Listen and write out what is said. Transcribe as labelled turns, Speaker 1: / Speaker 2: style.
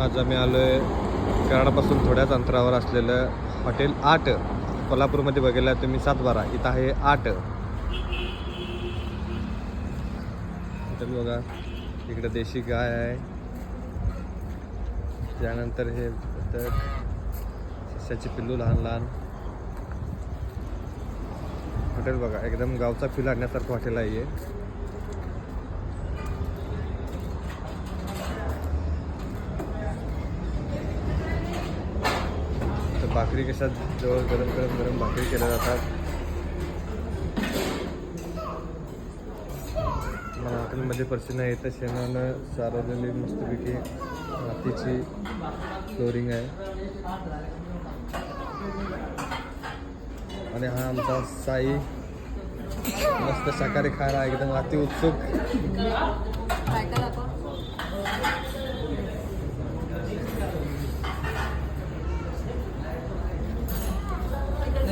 Speaker 1: आज आम्ही आलो आहे कराडापासून थोड्याच अंतरावर असलेलं हॉटेल 8. कोल्हापूरमध्ये बघायला तुम्ही 7-12, इथं आहे 8 हॉटेल. बघा इकडे देशी गाय आहे, त्यानंतर हे सस्याची पिल्लू लहान लहान. हॉटेल बघा एकदम गावचा फील आणण्यासारखं हॉटेल आहे हे. तर भाकरी कशा जवळ गरम गरम गरम भाकरी केल्या जातात. हॉटेलमध्ये पर्सिना येतं शेणानं सारवलेली मस्तपैकी मातीची फ्लोरिंग आहे. आणि हा आमचा साई मस्त शाकाहारी खायला एकदम अति उत्सुक.